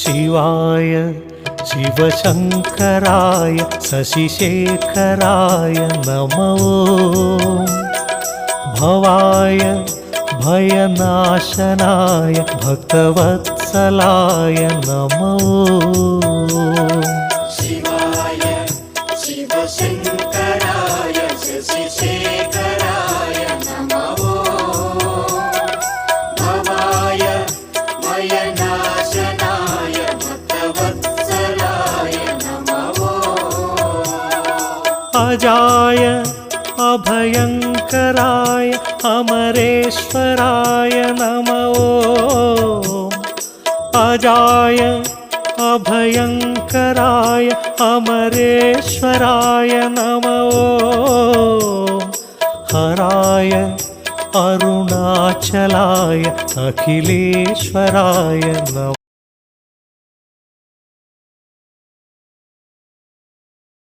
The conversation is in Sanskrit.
शिवाय शिवशङ्कराय शशिशेखराय नमो भवाय भयनाशनाय भक्तवत्सलाय नमो शिवाय शिवशङ्कराय शशिशेखराय नमो भवाय भयनाशनाय भक्तवत्सलाय नमो अजाय अभयङ्कराय अमरेश्वराय नमो अजाय अभयङ्कराय अमरेश्वराय नमो हराय अरुणाचलाय अखिलेश्वराय नमो